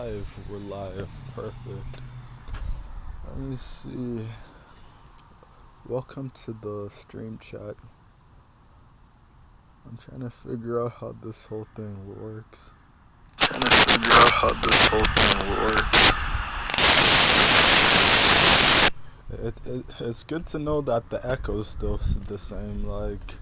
We're live. Perfect. Let me see. Welcome to the stream chat. I'm trying to figure out how this whole thing works. It's good to know that the echo's still the same. Like,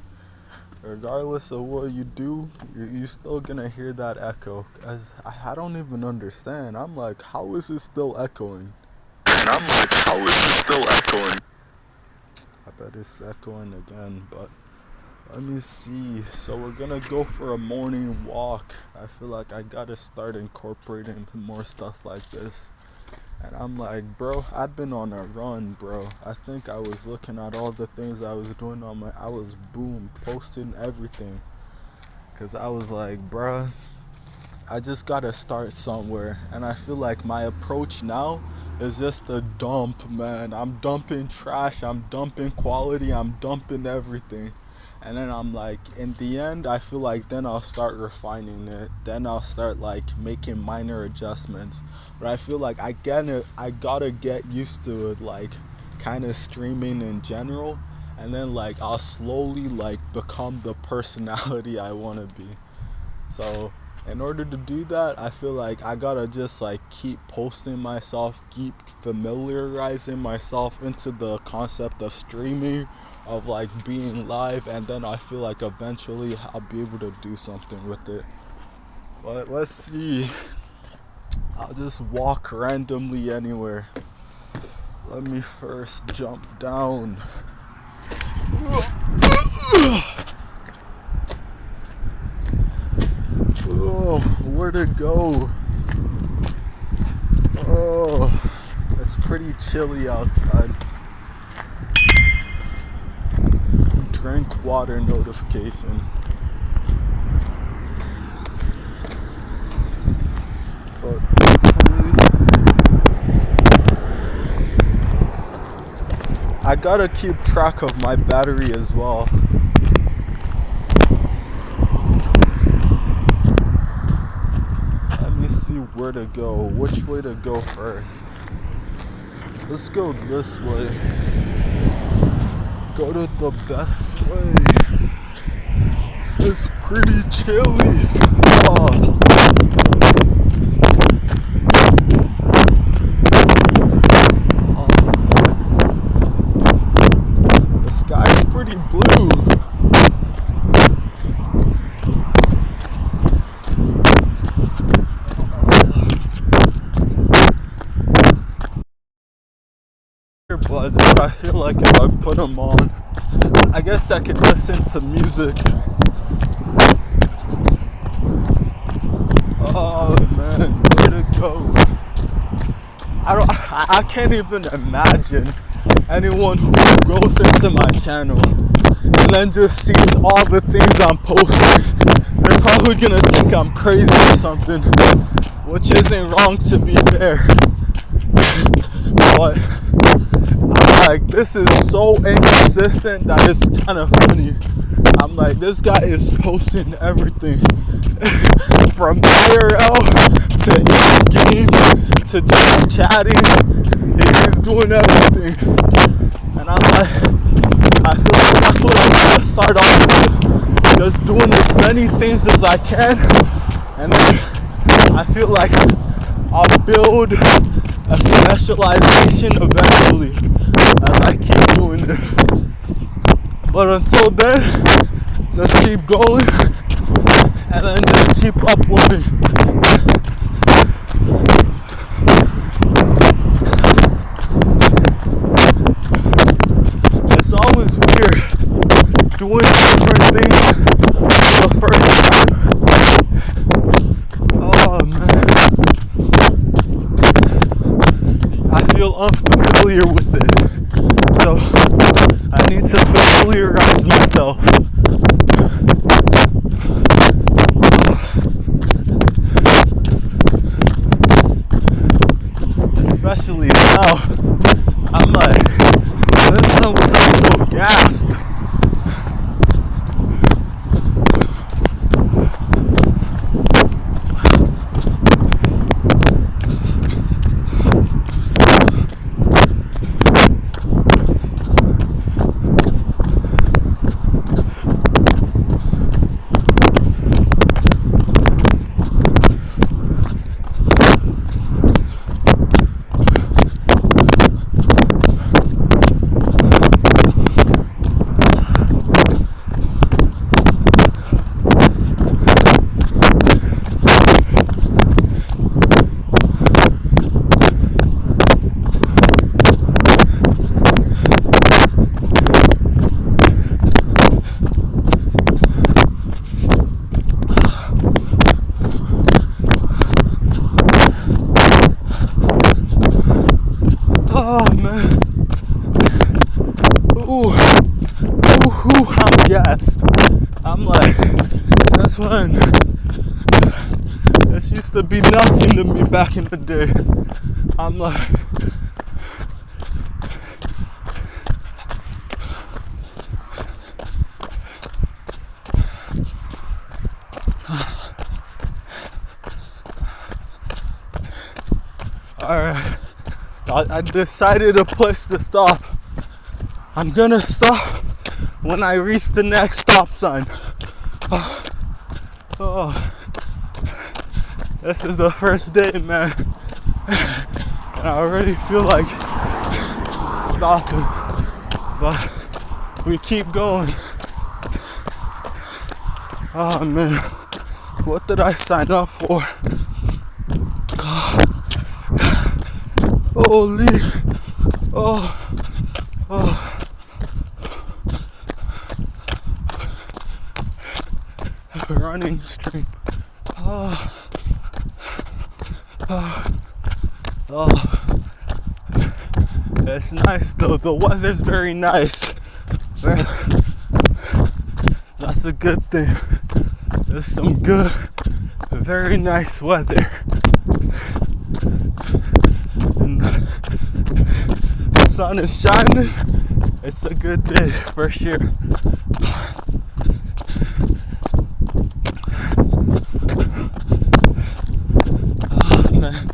regardless of what you do, you're still gonna hear that echo. As I don't even understand. I'm like, how is it still echoing? I bet it's echoing again, but let me see. So we're gonna go for a morning walk. I feel like I gotta start incorporating more stuff like this. And I'm like, bro, I've been on a run, bro. I think I was looking at all the things I was doing I was posting everything. Cause I was like, bro, I just gotta start somewhere. And I feel like my approach now is just a dump, man. I'm dumping trash, I'm dumping quality, I'm dumping everything. And then I'm like, in the end, I feel like then I'll start refining it. Then I'll start like making minor adjustments. But I feel like I gotta get used to it, like kind of streaming in general. And then like I'll slowly like become the personality I want to be. So in order to do that, I feel like I gotta just like keep posting myself, keep familiarizing myself into the concept of streaming, of like being live, and then I feel like eventually I'll be able to do something with it. But let's see. I'll just walk randomly anywhere. Let me first jump down. Oh, where to go? Oh, it's pretty chilly outside. Drink water notification. But I gotta keep track of my battery as well. Let me see where to go, which way to go first. Let's go this way. Go to the best way. It's pretty chilly. Oh. The sky's pretty blue. But I feel like if I put them on, I guess I could listen to music. Oh man, where to go? I can't even imagine anyone who goes into my channel and then just sees all the things I'm posting. They're probably gonna think I'm crazy or something, which isn't wrong, to be fair. But I'm like, this is so inconsistent that it's kind of funny. I'm like, this guy is posting everything from IRL to in-game to just chatting. He's doing everything. And I'm like, I feel like that's what I'm gonna start off with. Just doing as many things as I can. And then I feel like I'll build a specialization eventually as I keep doing it. But until then, just keep going and then just keep uploading. It's always weird doing different things for the first time. Oh man, I feel unfamiliar with it, so I need to familiarize myself. Especially now, I'm like, this sounds so gassed. gassed. I'm like, since when? This used to be nothing to me back in the day. I'm like, alright, I decided a place to stop. I'm gonna stop when I reach the next stop sign. Oh, this is the first day, man. And I already feel like stopping. But we keep going. Oh man, what did I sign up for? Holy, oh. Running stream. Oh. It's nice though. The weather's very nice. That's a good thing. There's some good, very nice weather. And the sun is shining. It's a good day for sure. Oh man,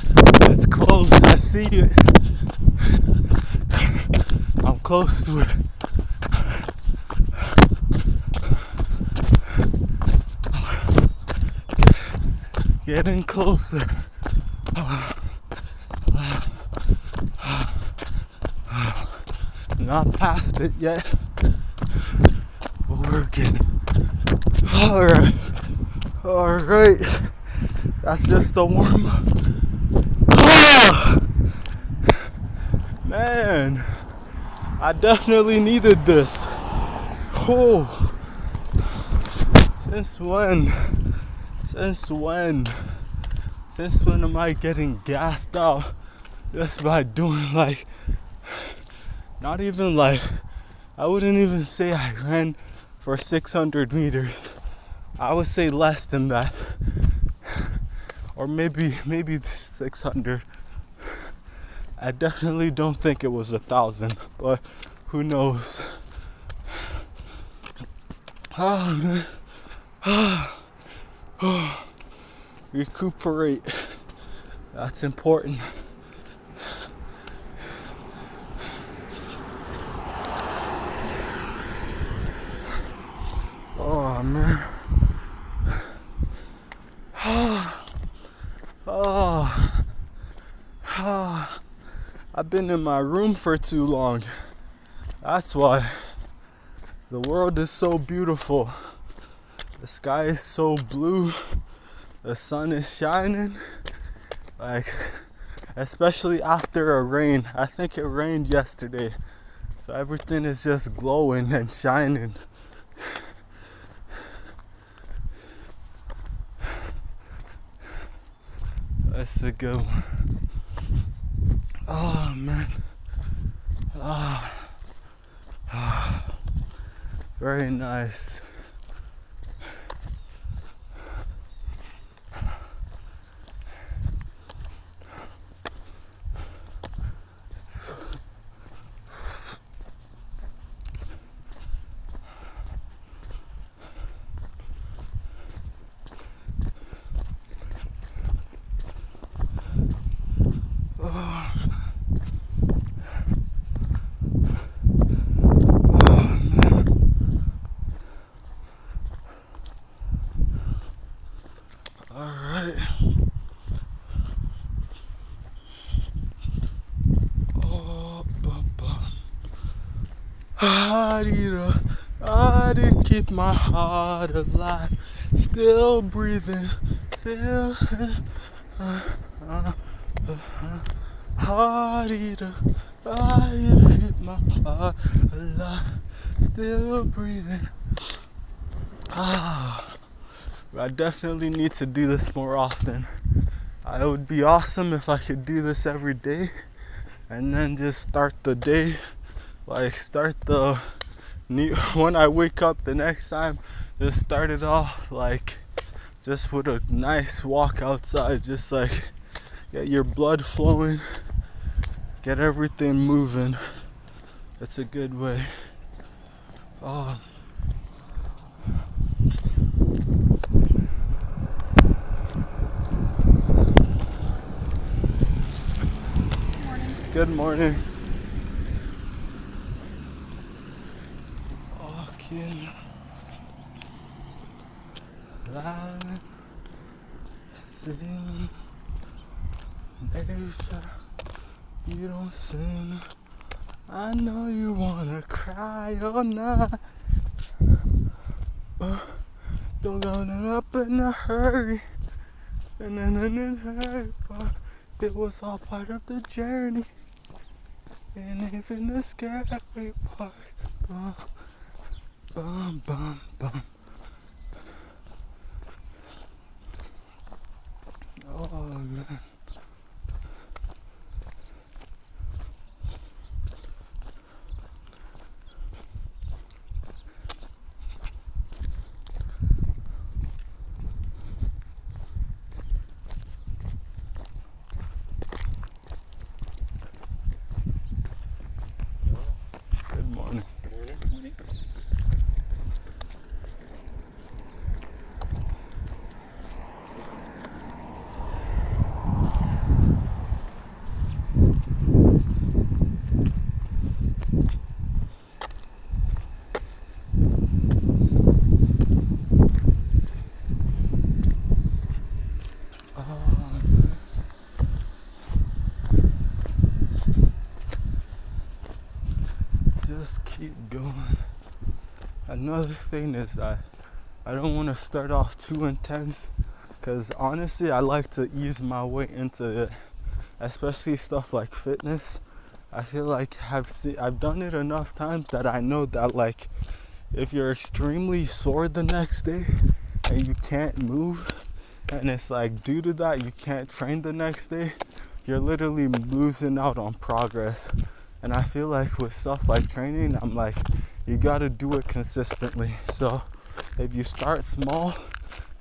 it's close. I see it. I'm close to it. Getting closer. Not past it yet, but we're getting. Alright. That's just the warm up. Man, I definitely needed this. Oh, since when? Since when am I getting gassed out just by doing like, not even like, I wouldn't even say I ran for 600 meters. I would say less than that. Or maybe 600. I definitely don't think it was 1,000, but who knows? Oh man. Recuperate. That's important. Oh man. I've been in my room for too long. That's why. The world is so beautiful. The sky is so blue. The sun is shining. Like, especially after a rain. I think it rained yesterday. So everything is just glowing and shining. That's a good one. Oh man. Very nice. I to keep my heart alive, still breathing, still heart eater. I keep my heart alive, still breathing. I definitely need to do this more often. It would be awesome if I could do this every day and then just start the day, like start the when I wake up the next time, just start it off like just with a nice walk outside, just like get your blood flowing, get everything moving. It's a good way. Oh. Good morning. Walking, line, sing, nation, you don't sing. I know you wanna cry all night, but don't go up in a hurry. And then in a hurry, but it was all part of the journey. And even the scary parts, bum, bum, bum, bum. Oh man. Good morning. Just keep going. Another thing is that I don't want to start off too intense, because honestly I like to ease my way into it, especially stuff like fitness. I feel like I've done it enough times that I know that like if you're extremely sore the next day and you can't move, and it's like due to that you can't train the next day, you're literally losing out on progress. And I feel like with stuff like training, I'm like, you gotta do it consistently. So if you start small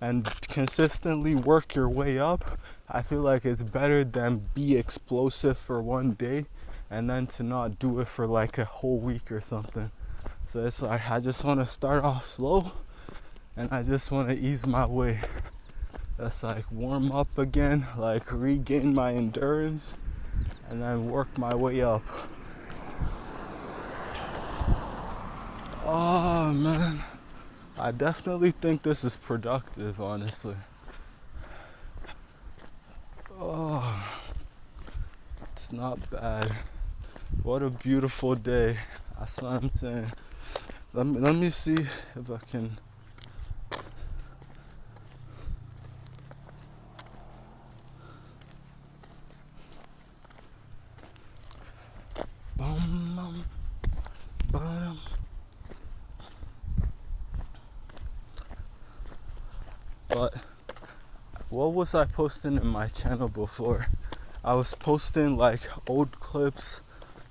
and consistently work your way up, I feel like it's better than be explosive for one day and then to not do it for like a whole week or something. So it's like I just want to start off slow and I just want to ease my way. That's like warm up again, like regain my endurance and then work my way up. Oh man, I definitely think this is productive, honestly. Oh, it's not bad. What a beautiful day. That's what I'm saying. Let me see if I can. Bum, bum. But what was I posting in my channel before? I was posting like old clips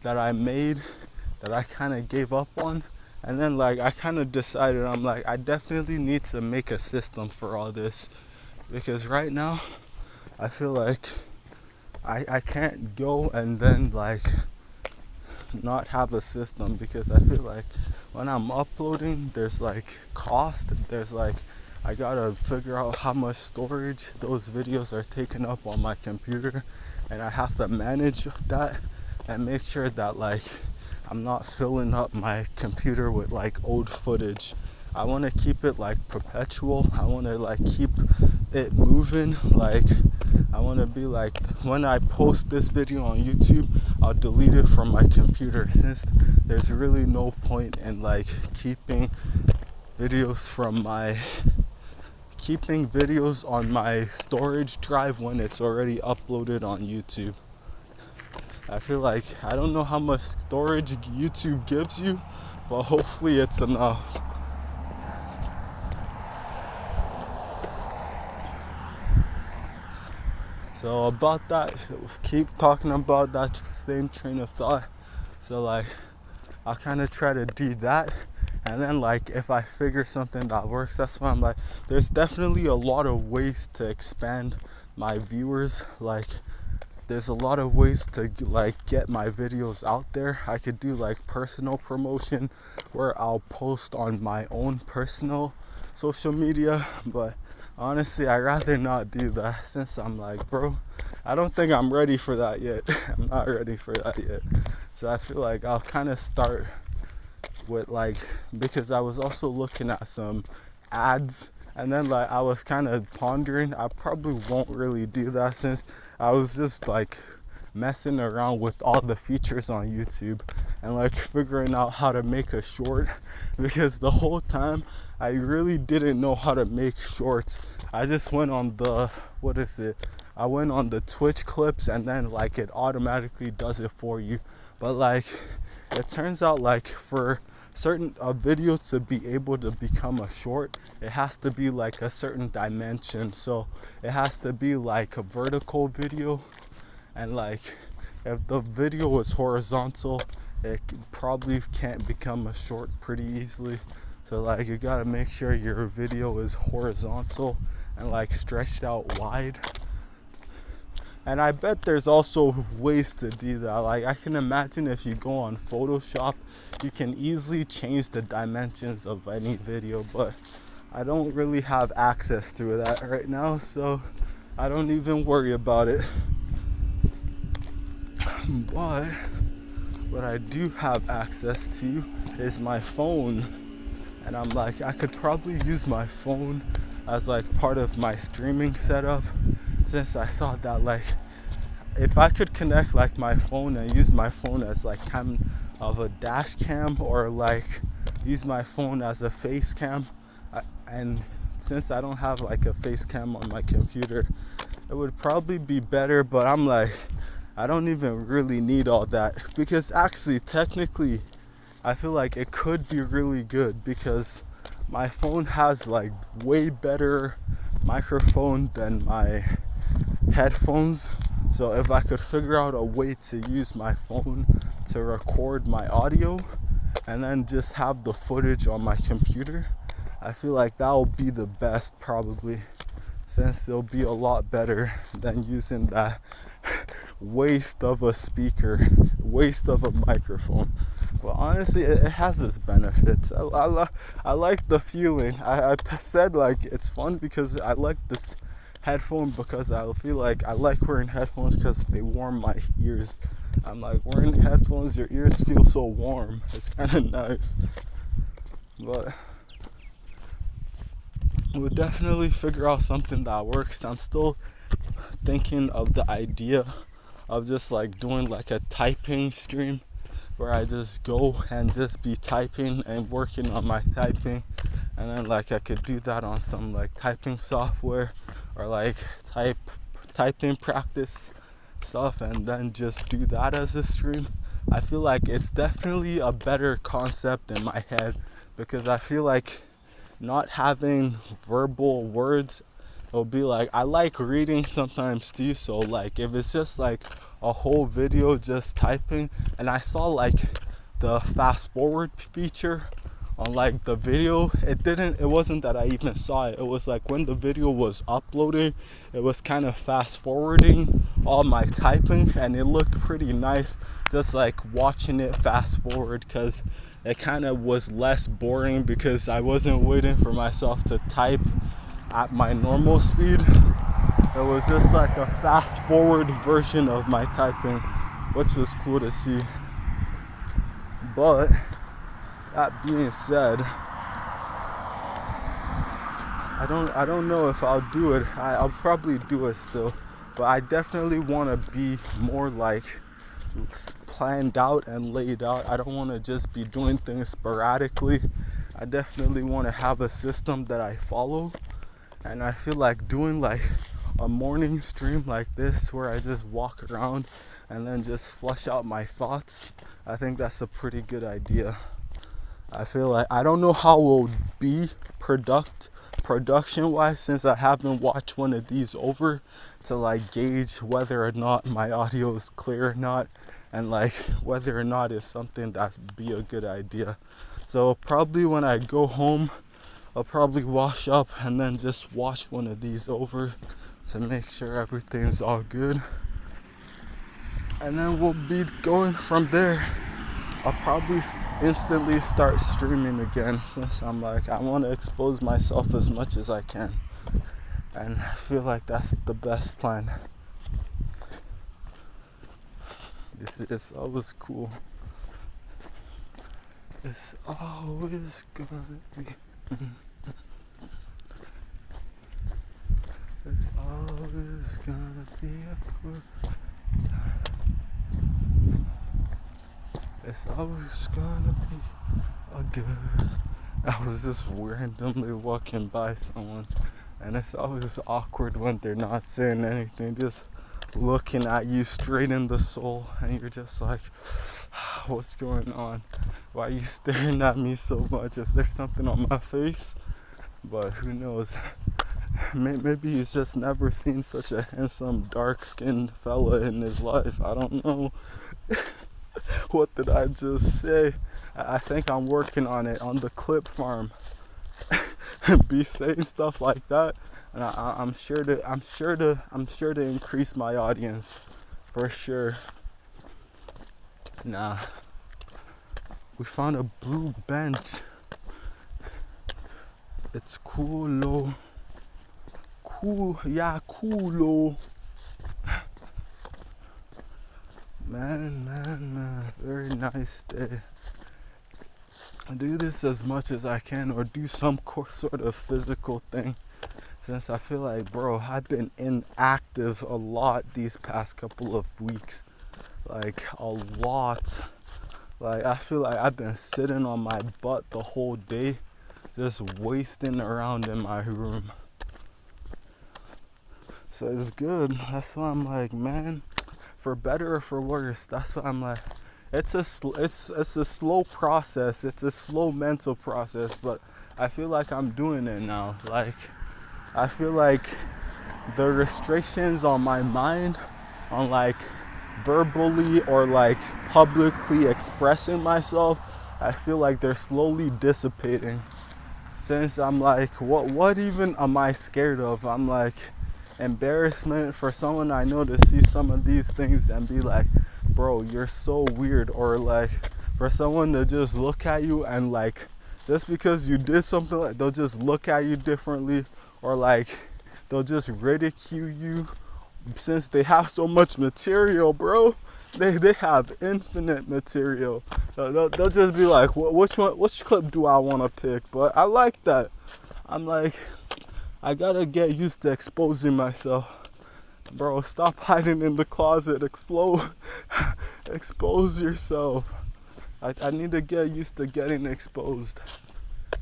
that I made that I kind of gave up on, and then like I kind of decided I'm like I definitely need to make a system for all this, because right now I feel like I can't go and then like not have a system, because I feel like when I'm uploading there's like cost, there's like I gotta figure out how much storage those videos are taking up on my computer, and I have to manage that and make sure that like I'm not filling up my computer with like old footage. I want to keep it like perpetual. I want to like keep it moving. Like I want to be like, when I post this video on YouTube, I'll delete it from my computer, since there's really no point in like keeping videos on my storage drive when it's already uploaded on YouTube. I feel like I don't know how much storage YouTube gives you, but hopefully it's enough. So about that, keep talking about that same train of thought. So like I'll kind of try to do that, And then like if I figure something that works, that's why I'm like, there's definitely a lot of ways to expand my viewers. Like there's a lot of ways to like get my videos out there. I could do like personal promotion where I'll post on my own personal social media, but honestly I'd rather not do that, since I'm like, bro, I don't think I'm ready for that yet. I'm not ready for that yet. So I feel like I'll kind of start with like, because I was also looking at some ads, and then like I was kind of pondering, I probably won't really do that, since I was just like messing around with all the features on YouTube and like figuring out how to make a short, because the whole time I really didn't know how to make shorts. I just went on the, I went on the Twitch clips, and then like it automatically does it for you. But like it turns out like for a video to be able to become a short, it has to be like a certain dimension. So it has to be like a vertical video, and like if the video is horizontal, it probably can't become a short pretty easily. So like you gotta make sure your video is horizontal and like stretched out wide. And I bet there's also ways to do that. Like I can imagine if you go on Photoshop, you can easily change the dimensions of any video, but I don't really have access to that right now, so I don't even worry about it. But what I do have access to is my phone, and I'm like, I could probably use my phone as like part of my streaming setup, since I saw that like if I could connect like my phone and use my phone as like kind of a dash cam, or like use my phone as a face cam, and since I don't have like a face cam on my computer, it would probably be better. But I'm like, I don't even really need all that, because actually technically I feel like it could be really good, because my phone has like way better microphone than my headphones. So if I could figure out a way to use my phone to record my audio and then just have the footage on my computer, I feel like that will be the best probably, since it'll be a lot better than using that waste of a speaker, waste of a microphone. Well, honestly, it has its benefits. I like the feeling. I said like it's fun because I like this headphone, because I feel like I like wearing headphones because they warm my ears. I'm like, wearing headphones, your ears feel so warm. It's kind of nice. But we'll definitely figure out something that works. I'm still thinking of the idea of just like doing like a typing stream, where I just go and just be typing and working on my typing, and then like I could do that on some like typing software, or like typing practice stuff, and then just do that as a stream. I feel like it's definitely a better concept in my head, because I feel like not having verbal words, it'll be like, I like reading sometimes too, so like if it's just like a whole video just typing, and I saw like the fast forward feature on like the video, it wasn't that I even saw it. It was like when the video was uploading, it was kind of fast forwarding all my typing, and it looked pretty nice just like watching it fast forward, because it kind of was less boring, because I wasn't waiting for myself to type at my normal speed. It was just like a fast forward version of my typing, which was cool to see. But that being said, I don't know if I'll do it. I'll probably do it still, but I definitely want to be more like planned out and laid out. I don't want to just be doing things sporadically. I definitely want to have a system that I follow, and I feel like doing like a morning stream like this, where I just walk around and then just flush out my thoughts, I think that's a pretty good idea. I feel like, I don't know how it will be production wise, since I haven't watched one of these over to like gauge whether or not my audio is clear or not, and like whether or not it's something that'd be a good idea. So probably when I go home, I'll probably wash up and then just watch one of these over to make sure everything's all good. And then we'll be going from there. I'll probably instantly start streaming again, since I'm like, I want to expose myself as much as I can. And I feel like that's the best plan. It's always cool. It's always gonna be. It's always gonna be a good time. It's always gonna be a good. I was just randomly walking by someone, and it's always awkward when they're not saying anything, just looking at you straight in the soul, and you're just like, what's going on? Why are you staring at me so much? Is there something on my face? But who knows? Maybe he's just never seen such a handsome, dark-skinned fella in his life. I don't know. What did I just say? I think I'm working on it on the clip farm. Be saying stuff like that, and I'm sure to increase my audience for sure. Nah, we found a blue bench. It's cool, cool. Man, very nice day. I do this as much as I can, or do some sort of physical thing, since I feel like, bro, I've been inactive a lot these past couple of weeks. Like, a lot. Like, I feel like I've been sitting on my butt the whole day, just wasting around in my room. So it's good. That's why I'm like, man, for better or for worse, that's why I'm like, it's a slow process. It's a slow mental process, but I feel like I'm doing it now. Like, I feel like the restrictions on my mind, on like verbally or like publicly expressing myself, I feel like they're slowly dissipating. Since I'm like, what even am I scared of? I'm like, embarrassment for someone I know to see some of these things and be like, bro, you're so weird. Or like, for someone to just look at you and like, just because you did something, like, they'll just look at you differently, or like they'll just ridicule you, since they have so much material, bro. They have infinite material. They'll just be like, which clip do I want to pick? But I like that. I'm like, I gotta get used to exposing myself. Bro, stop hiding in the closet. Expose yourself. I need to get used to getting exposed.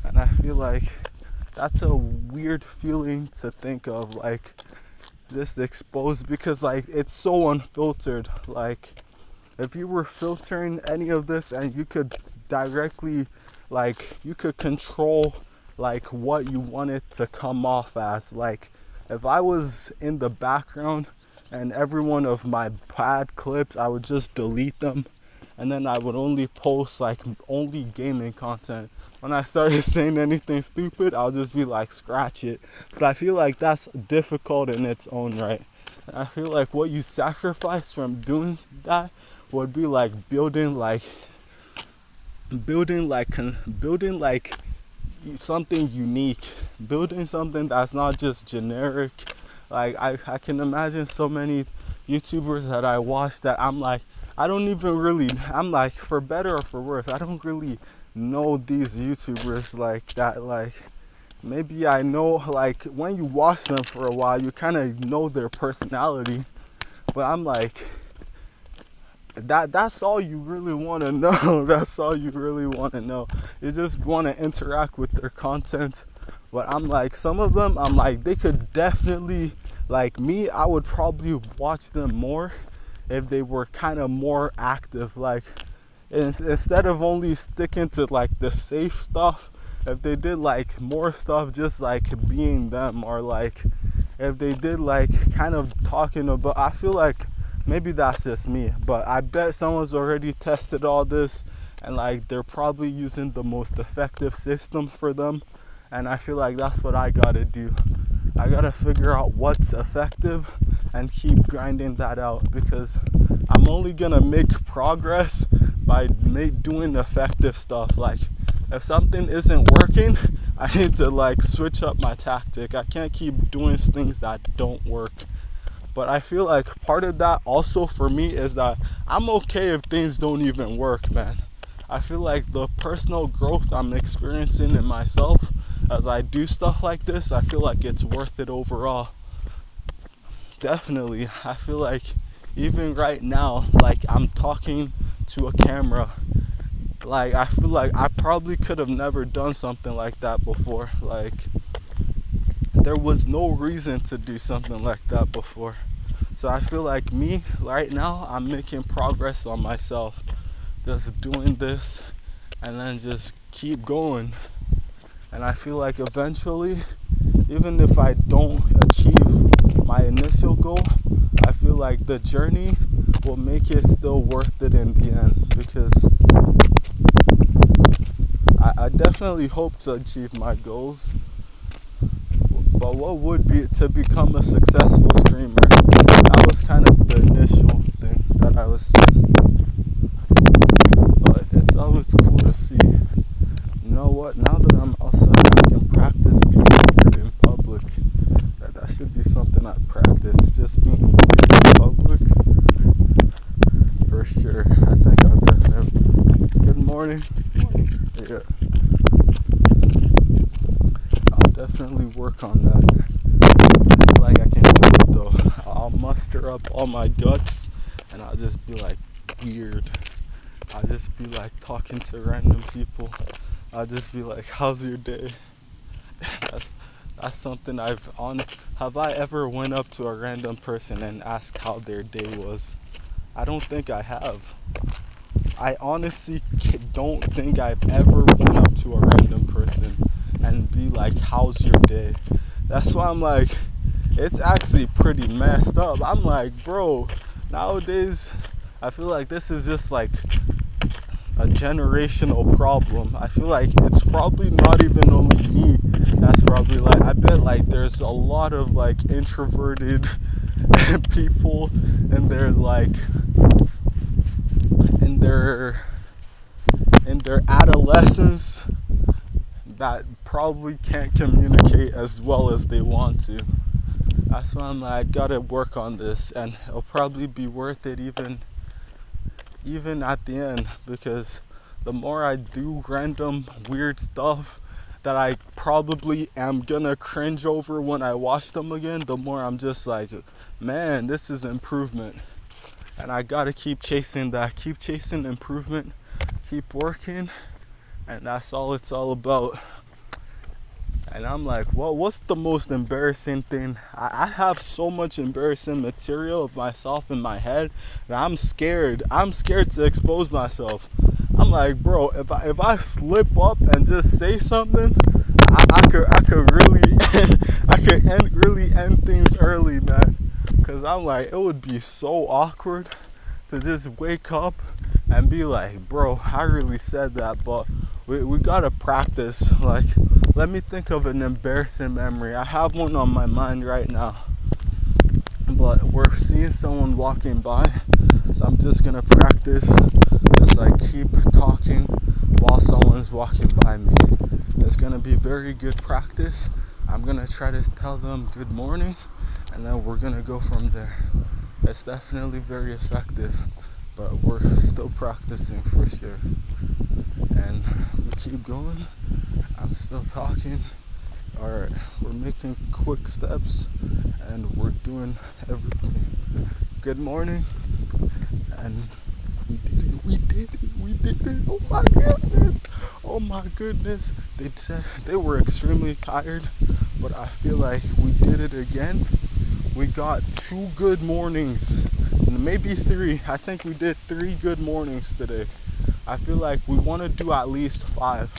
And I feel like that's a weird feeling to think of, like, just exposed, because like it's so unfiltered. Like, if you were filtering any of this and you could directly, like, you could control like what you want it to come off as. Like, if I was in the background and every one of my bad clips, I would just delete them, and then I would only post like only gaming content. When I started saying anything stupid, I'll just be like, scratch it. But I feel like that's difficult in its own right. And I feel like what you sacrifice from doing that would be like building something unique, building something that's not just generic. Like, I can imagine so many YouTubers that I watch that I'm like, I'm like, for better or for worse, I don't really know these YouTubers like that. Like, maybe I know, like, when you watch them for a while, you kind of know their personality, but I'm like, that's all you really want to know. That's all you really want to know. You just want to interact with their content. But I'm like, some of them, I'm like, they could definitely, like me, I would probably watch them more if they were kind of more active. Like, instead of only sticking to like the safe stuff, if they did like more stuff, just like being them, or like if they did like kind of talking about, I feel like maybe that's just me, but I bet someone's already tested all this and like they're probably using the most effective system for them. And I feel like that's what I gotta do. I gotta figure out what's effective and keep grinding that out, because I'm only gonna make progress by doing effective stuff. Like if something isn't working, I need to like switch up my tactic. I can't keep doing things that don't work. But I feel like part of that also for me is that I'm okay if things don't even work, man. I feel like the personal growth I'm experiencing in myself as I do stuff like this, I feel like it's worth it overall. Definitely. I feel like even right now, like I'm talking to a camera, like I feel like I probably could have never done something like that before. Like there was no reason to do something like that before. So I feel like me right now, I'm making progress on myself, just doing this and then just keep going. And I feel like eventually, even if I don't achieve my initial goal, I feel like the journey will make it still worth it in the end, because I definitely hope to achieve my goals. But what would be to become a successful streamer? That was kind of the initial thing that I was saying. But it's always cool to see. You know what? Now that I'm outside, I can practice being weird in public. That should be something I practice. Just being weird in public. For sure. I think I'll definitely. Good morning. Yeah. I'll definitely work on that. I feel like I can do it though. I'll muster up all my guts and I'll just be like weird. I'll just be like talking to random people. I'll just be like, how's your day? That's something have I ever went up to a random person and asked how their day was? I don't think I have. I honestly don't think I've ever went up to a random person and be like, how's your day? That's why I'm like, it's actually pretty messed up. I'm like, bro, nowadays I feel like this is just like a generational problem. I feel like it's probably not even only me that's probably like, I bet like there's a lot of like introverted people and they're like in their adolescence that probably can't communicate as well as they want to. That's why I'm like, I gotta work on this, and it'll probably be worth it even at the end, because the more I do random weird stuff that I probably am gonna cringe over when I watch them again, the more I'm just like, man, this is improvement. And I gotta keep chasing that, keep chasing improvement, keep working, and that's all it's all about. And I'm like, well, what's the most embarrassing thing? I have so much embarrassing material of myself in my head that I'm scared. I'm scared to expose myself. I'm like, bro, if I slip up and just say something, I could really end things early, man. Cause I'm like, it would be so awkward to just wake up and be like, bro, I really said that, but we gotta practice. Like, let me think of an embarrassing memory. I have one on my mind right now, but we're seeing someone walking by, so I'm just gonna practice. Just like keep talking while someone's walking by me. It's gonna be very good practice. I'm gonna try to tell them good morning, and then we're gonna go from there. It's definitely very effective, but we're still practicing for sure. And we keep going. I'm still talking. Alright, we're making quick steps and we're doing everything. Good morning. And we did it. Oh my goodness. They said they were extremely tired, but I feel like we did it again. We got 2 good mornings, maybe 3. I think we did 3 good mornings today. I feel like we want to do at least 5.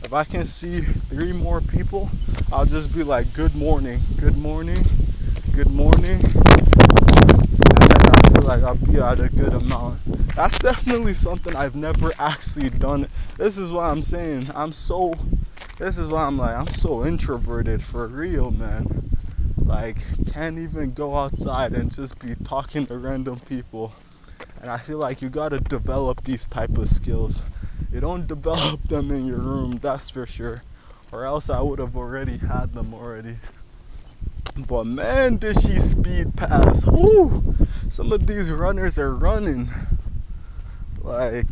If I can see 3 more people, I'll just be like, good morning, good morning, and then I feel like I'll be at a good amount. That's definitely something I've never actually done. This is why I'm saying this is why I'm like, I'm so introverted for real, man. Like, can't even go outside and just be talking to random people. And I feel like you gotta develop these type of skills. You don't develop them in your room, that's for sure. Or else I would have already had them already. But man, did she speed past. Woo! Some of these runners are running. Like,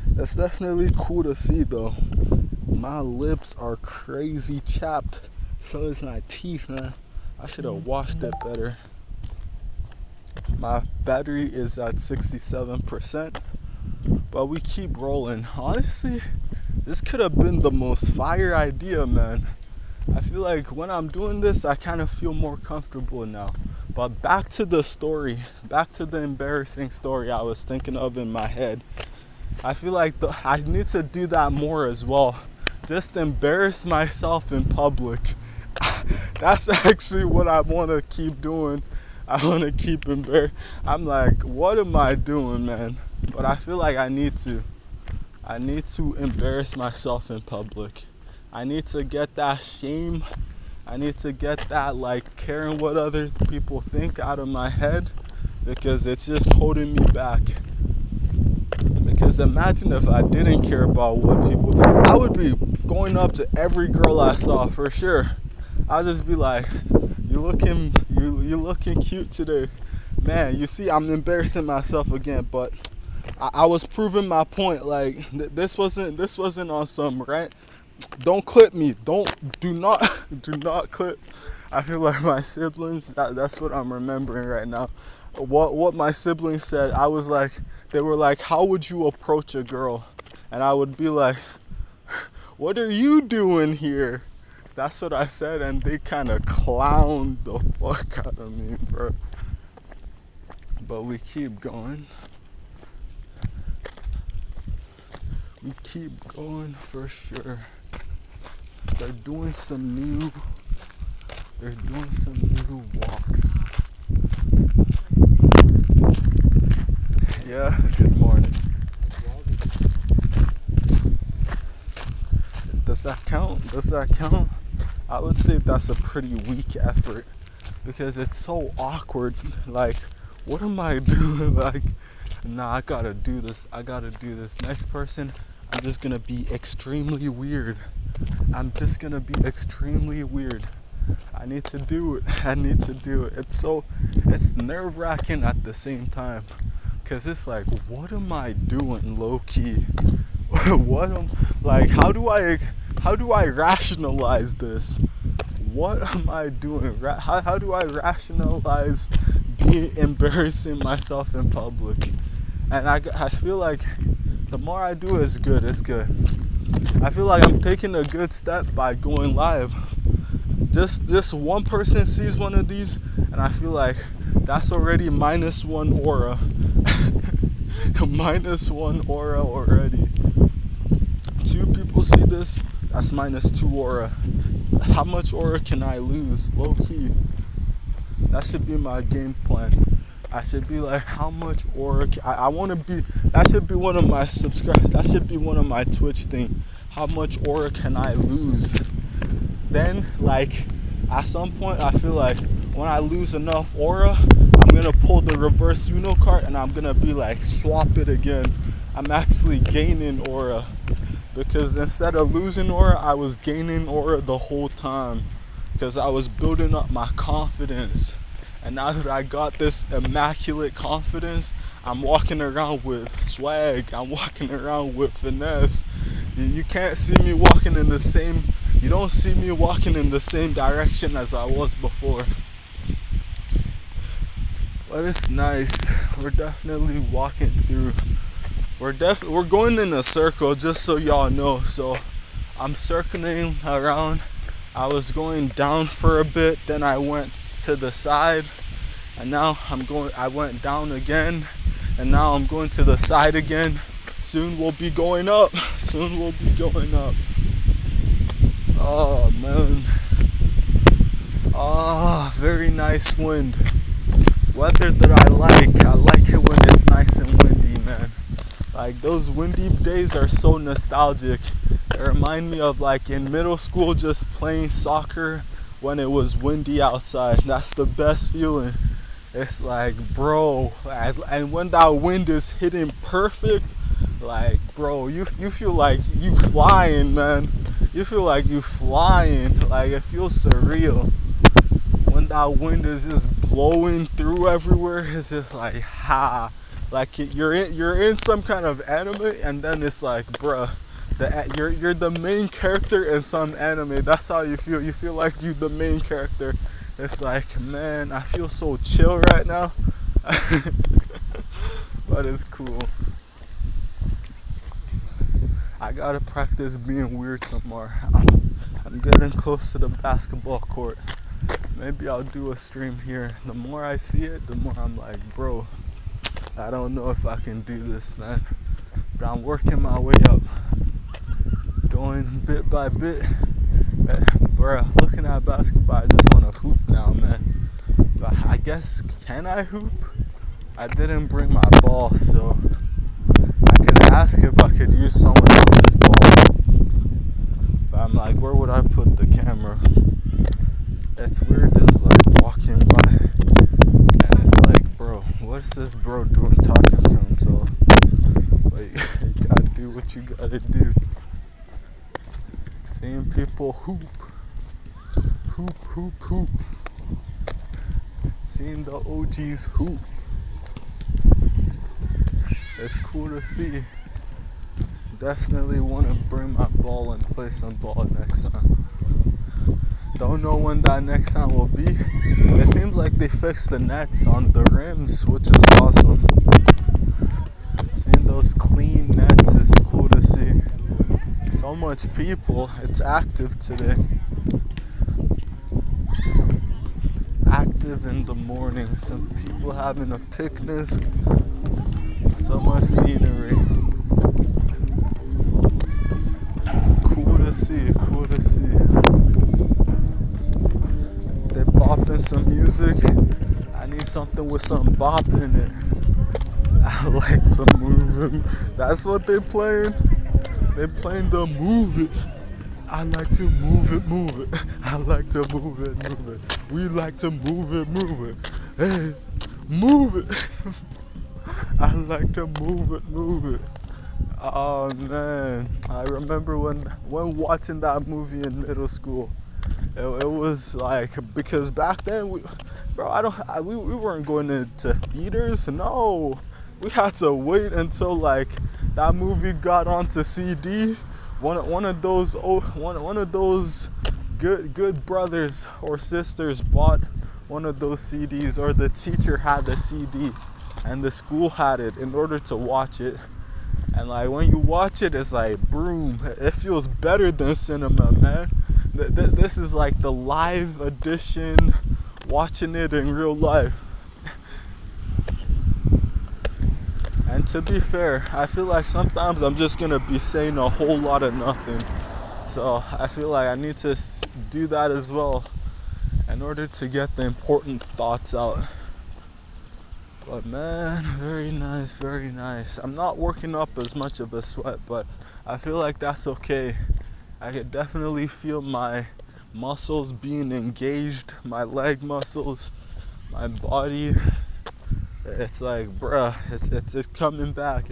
that's definitely cool to see though. My lips are crazy chapped. So is my teeth, man. I should have washed it better. My battery is at 67%. But we keep rolling. Honestly, this could have been the most fire idea, man. I feel like when I'm doing this, I kind of feel more comfortable now. But back to the story, back to the embarrassing story I was thinking of in my head. I feel like I need to do that more as well. Just embarrass myself in public. That's actually what I want to keep doing. I want to keep embarrassed. I'm like, what am I doing, man? But I feel like I need to embarrass myself in public. I need to get that shame. I need to get that like caring what other people think out of my head, because it's just holding me back. Because imagine if I didn't care about what people, I would be going up to every girl I saw for sure. I'd just be like, you looking cute today. Man, you see, I'm embarrassing myself again, but I was proving my point. Like, this wasn't on some rant. Don't clip me. Do not clip. I feel like my siblings, that's what I'm remembering right now. What my siblings said, I was like, they were like, how would you approach a girl? And I would be like, what are you doing here? That's what I said, and they kind of clowned the fuck out of me, bro. But we keep going. We keep going for sure. They're doing some new walks. Yeah, good morning. Does that count? I would say that's a pretty weak effort, because it's so awkward. Like, what am I doing? Like, nah, I gotta do this. Next person, I'm just gonna be extremely weird. I need to do it. It's nerve-wracking at the same time, because it's like, what am I doing, low-key? How do I rationalize this? What am I doing? How do I rationalize embarrassing myself in public? And I feel like the more I do it's good. I feel like I'm taking a good step by going live. Just one person sees one of these, and I feel like that's already -1 aura. -1 aura already. 2 people see this, that's -2 aura. How much aura can I lose? Low key. That should be my game plan. I should be like, how much aura I want to be. That should be one of my that should be one of my Twitch thing. How much aura can I lose? Then, like, at some point, I feel like when I lose enough aura, I'm gonna pull the reverse Uno card, and I'm gonna be like, swap it again. I'm actually gaining aura, because instead of losing aura, I was gaining aura the whole time, because I was building up my confidence. And now that I got this immaculate confidence, I'm walking around with swag. I'm walking around with finesse. You can't see me walking in the same. You don't see me walking in the same direction as I was before. But it's nice. We're definitely walking through. We're going in a circle, just so y'all know. So I'm circling around. I was going down for a bit, then I went to the side, and now I went down again, and now I'm going to the side again. Soon we'll be going up. Oh man, Ah, very nice wind. Weather that I like. I like it when it's nice and windy, man. Like those windy days are so nostalgic. They remind me of like in middle school just playing soccer when it was windy outside. That's the best feeling. It's like, bro, and when that wind is hitting perfect, like, bro, you feel like you flying, man. You feel like you flying. Like it feels surreal. When that wind is just blowing through everywhere, it's just like like you're in some kind of anime, and then it's like, bruh, you're the main character in some anime. That's how you feel. You feel like you the main character. It's like, man, I feel so chill right now. But it's cool. I gotta practice being weird some more. I'm getting close to the basketball court. Maybe I'll do a stream here. The more I see it, the more I'm like, bro, I don't know if I can do this, man. But I'm working my way up. Going bit by bit. Bro, looking at basketball, I just want to hoop now, man. But I guess, can I hoop? I didn't bring my ball, so I could ask if I could use someone else's ball. But I'm like, where would I put the camera? It's weird just like walking by, and it's like, bro, what's this bro doing talking to himself? Like, you gotta do what you gotta do. Seeing people hoop. Seeing the OGs hoop. It's cool to see. Definitely want to bring my ball and play some ball next time. Don't know when that next time will be. It seems like they fixed the nets on the rims, which is awesome. Seeing those clean nets is cool to see. So much people. It's active today. Active in the morning. Some people having a picnic. So much scenery. Cool to see. They're bopping some music. I need something with some bop in it. I like to move them. That's what they're playing. They're playing the move it. I like to move it. I like to move it. We like to move it. Hey, move it. I like to move it. Oh man, I remember when watching that movie in middle school. It was like, because back then we weren't going to theaters. No, we had to wait until like that movie got onto CD. One of those good brothers or sisters bought one of those CDs, or the teacher had the CD and the school had it in order to watch it. And like when you watch it, it's like, boom, it feels better than cinema, man. This is like the live edition, watching it in real life. And to be fair, I feel like sometimes I'm just gonna be saying a whole lot of nothing. So I feel like I need to do that as well in order to get the important thoughts out. But man, very nice. I'm not working up as much of a sweat, but I feel like that's okay. I could definitely feel my muscles being engaged, my leg muscles, my body. It's like, bruh, it's coming back.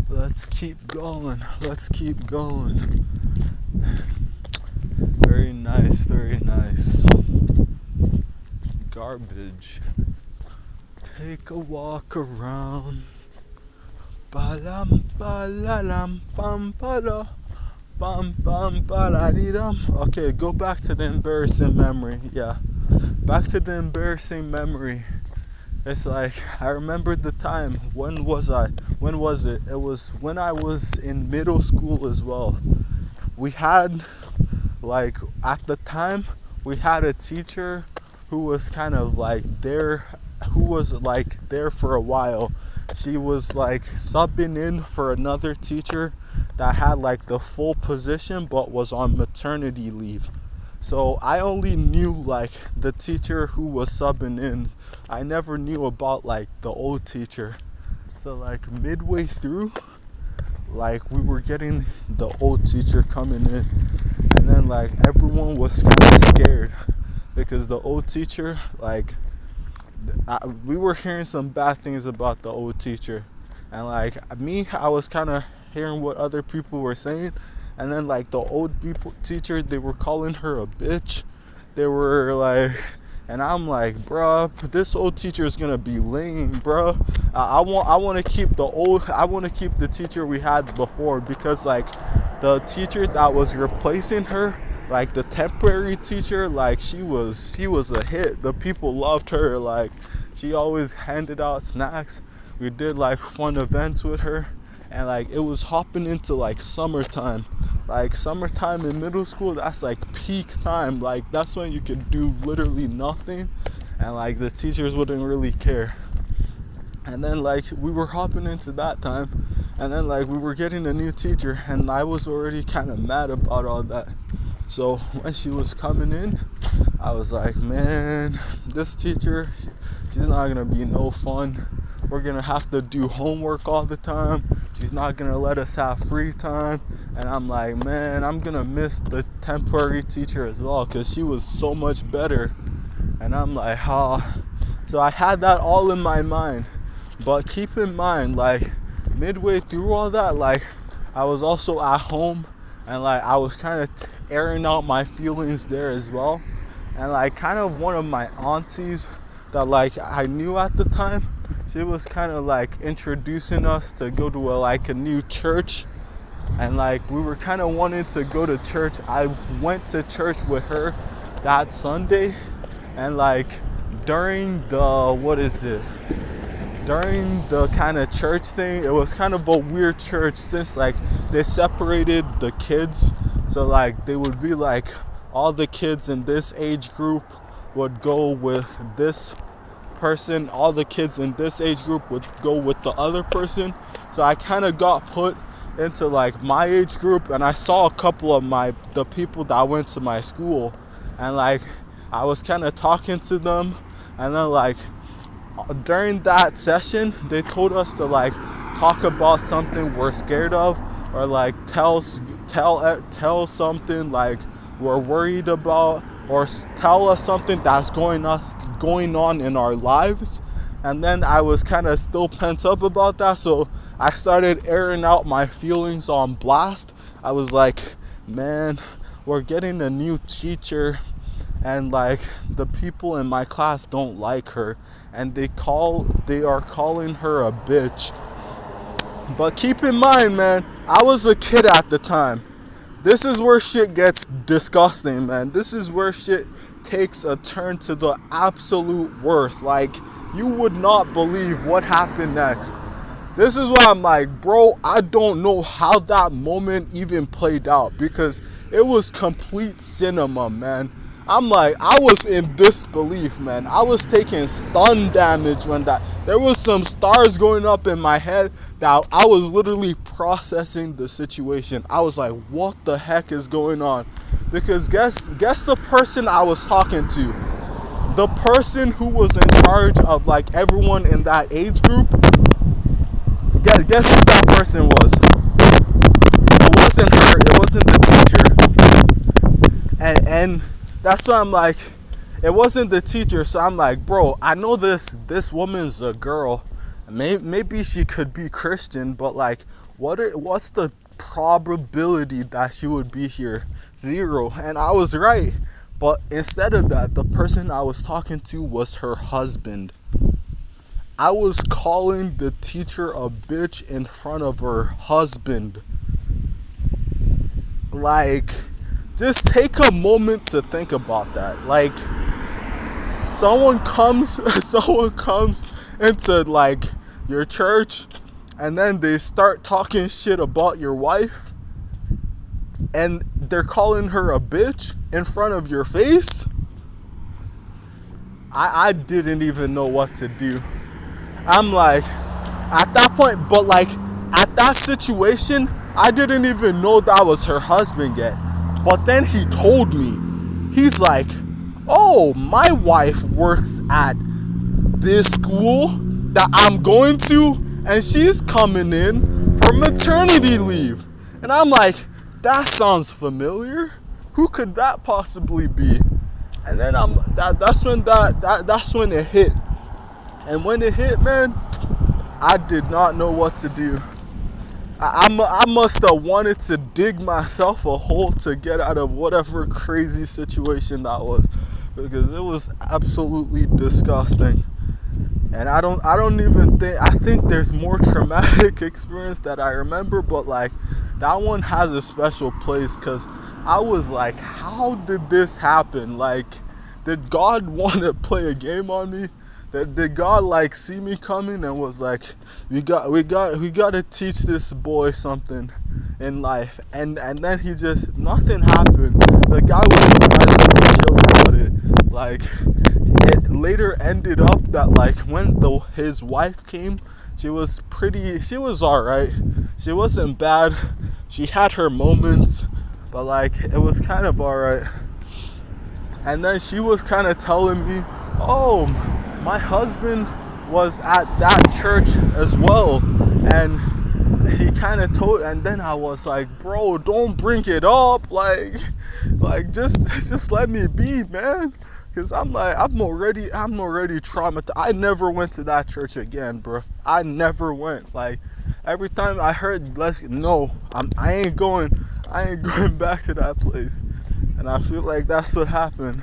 Let's keep going. Very nice. Garbage. Take a walk around. Balam balalam bam bala bam bam baladidum. Okay, go back to the embarrassing memory. Yeah. Back to the embarrassing memory. It's like, I remember the time. When was it? It was when I was in middle school as well. We had, like, at the time, we had a teacher who was kind of like there for a while. She was like subbing in for another teacher that had like the full position but was on maternity leave. So I only knew like the teacher who was subbing in. I never knew about like the old teacher. So like midway through, like we were getting the old teacher coming in, and then like everyone was kind of scared because the old teacher, like we were hearing some bad things about the old teacher, and like me, I was kind of hearing what other people were saying, and then like the old people teacher, they were calling her a bitch. They were like, and I'm like, bruh, this old teacher is gonna be lame, bruh. I want to keep the teacher we had before, because like the teacher that was replacing her, like the temporary teacher, like she was a hit. The people loved her. Like she always handed out snacks. We did like fun events with her, and like it was hopping into like summertime. Like summertime in middle school, that's like peak time. Like that's when you could do literally nothing, and like the teachers wouldn't really care. And then like we were hopping into that time, and then like we were getting a new teacher, and I was already kind of mad about all that. So when she was coming in, I was like, man, this teacher, she's not gonna be no fun. We're gonna have to do homework all the time. She's not gonna let us have free time. And I'm like, man, I'm gonna miss the temporary teacher as well, because she was so much better. And I'm like, so I had that all in my mind. But keep in mind, like midway through all that, like I was also at home, and like I was kind of airing out my feelings there as well. And like kind of one of my aunties that like I knew at the time, she was kind of like introducing us to go to a new church, and like we were kind of wanting to go to church. I went to church with her that Sunday, and like during the kind of church thing, it was kind of a weird church, since like they separated the kids. So like they would be like, all the kids in this age group would go with this person, all the kids in this age group would go with the other person. So I kind of got put into like my age group, and I saw a couple of the people that went to my school, and like I was kind of talking to them. And then like during that session, they told us to like talk about something we're scared of, or like tell something like we're worried about, or tell us something that's going on in our lives. And then I was kind of still pent up about that, so I started airing out my feelings on blast. I was like, man, we're getting a new teacher, and like the people in my class don't like her, and they are calling her a bitch. But keep in mind, man, I was a kid at the time. This is where shit gets disgusting, man. This is where shit takes a turn to the absolute worst. Like, you would not believe what happened next. This is why I'm like, bro, I don't know how that moment even played out, because it was complete cinema, man. I'm like, I was in disbelief, man. I was taking stun damage when there was some stars going up in my head that I was literally processing the situation. I was like, what the heck is going on? Because guess the person I was talking to, the person who was in charge of like everyone in that age group, guess who that person was? It wasn't her, it wasn't the teacher. And that's why I'm like, it wasn't the teacher. So I'm like, bro, I know this woman's a girl. Maybe she could be Christian, but like, what's the probability that she would be here? 0. And I was right. But instead of that, the person I was talking to was her husband. I was calling the teacher a bitch in front of her husband. Like, just take a moment to think about that. Like, someone comes into like your church, and then they start talking shit about your wife, and they're calling her a bitch in front of your face. I didn't even know what to do. I'm like, at that point, but like at that situation, I didn't even know that was her husband yet. But then he told me, he's like, oh, my wife works at this school that I'm going to, and she's coming in for maternity leave. And I'm like, that sounds familiar. Who could that possibly be? And then that's when it hit. And when it hit, man, I did not know what to do. I must have wanted to dig myself a hole to get out of whatever crazy situation that was, because it was absolutely disgusting. And I don't even think, I think there's more traumatic experience that I remember, but like that one has a special place, because I was like, how did this happen? Like, did God want to play a game on me? Did God like see me coming and was like, we got to teach this boy something in life? And then he just, nothing happened. The guy was surprisingly chill about it. Like, it later ended up that like when his wife came, she was alright. She wasn't bad. She had her moments, but like it was kind of alright. And then she was kind of telling me, oh, my husband was at that church as well, and he kind of told, and then I was like, bro, don't bring it up, like just let me be, man, because I'm already traumatized. I never went to that church again, bro. I never went. Like, every time I heard, I ain't going back to that place. And I feel like that's what happened.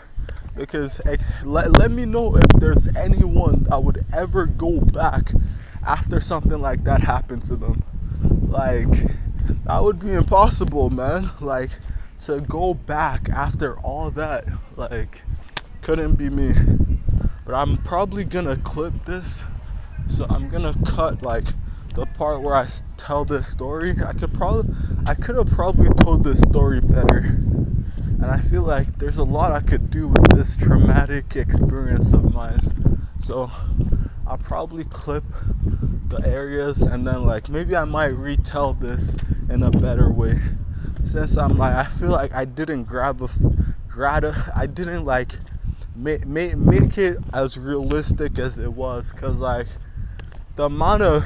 Because let me know if there's anyone that would ever go back after something like that happened to them. Like, that would be impossible, man. Like, to go back after all that, like, couldn't be me. But I'm probably gonna clip this, so I'm gonna cut like the part where I tell this story. I could have probably told this story better. And I feel like there's a lot I could do with this traumatic experience of mine. So I'll probably clip the areas, and then like maybe I might retell this in a better way. Since I feel like I didn't I didn't like make it as realistic as it was, cause like the amount of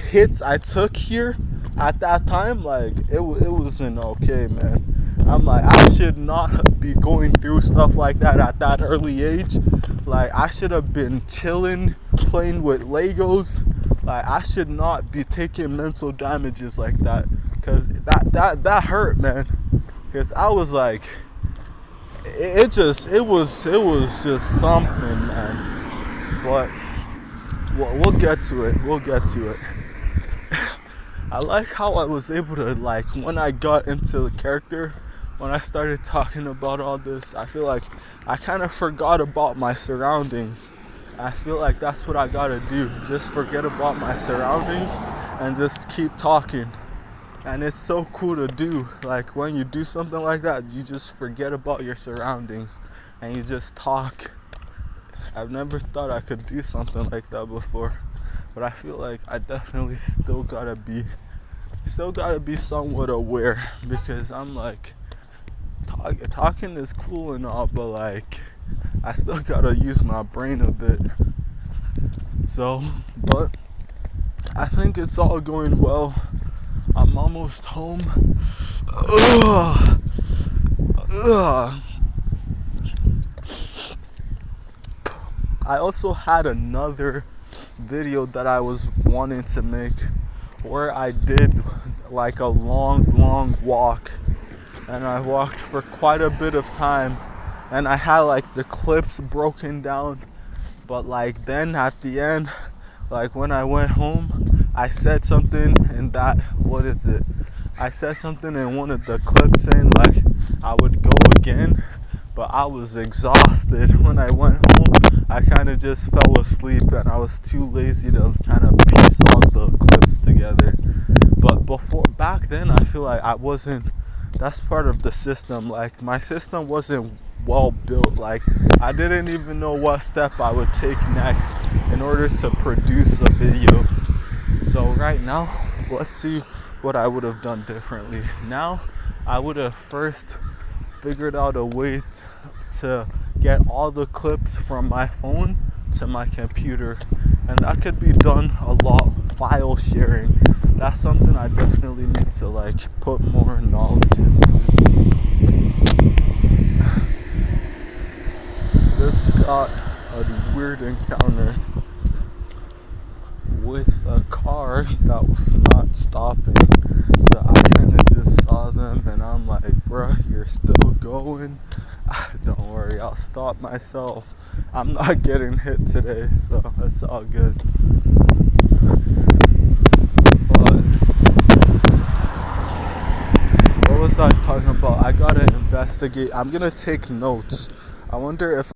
hits I took here at that time, like it wasn't okay, man. I'm like, I should not be going through stuff like that at that early age. Like, I should have been chilling, playing with Legos. Like, I should not be taking mental damages like that, because that hurt, man. Because I was like, it was just something, man. But we'll get to it. I like how I was able to, like, when I got into the character, when I started talking about all this, I feel like I kind of forgot about my surroundings. I feel like that's what I gotta do. Just forget about my surroundings and just keep talking. And it's so cool to do. Like, when you do something like that, you just forget about your surroundings and you just talk. I've never thought I could do something like that before. But I feel like I definitely still gotta be somewhat aware, because I'm like, talking is cool and all, but like, I still gotta use my brain a bit. So, but I think it's all going well. I'm almost home. I also had another video that I was wanting to make, where I did like a long walk, and I walked for quite a bit of time, and I had like the clips broken down, but like then at the end, like when I went home, I said something in I said something in one of the clips saying like I would go again, but I was exhausted. When I went home, I kind of just fell asleep, and I was too lazy to kind of piece all the clips together. But back then, I feel like that's part of the system. Like, my system wasn't well built. Like, I didn't even know what step I would take next in order to produce a video. So right now, let's see what I would have done differently. Now, I would have first figured out a way to get all the clips from my phone to my computer, and that could be done a lot. File sharing, that's something I definitely need to like put more knowledge into. Just got a weird encounter with a car that was not stopping, so I kind of just saw them and I'm like, bruh, you're still going? Don't worry, I'll stop myself. I'm not getting hit today, so that's all good. But what was I talking about? I gotta investigate. I'm gonna take notes. I wonder if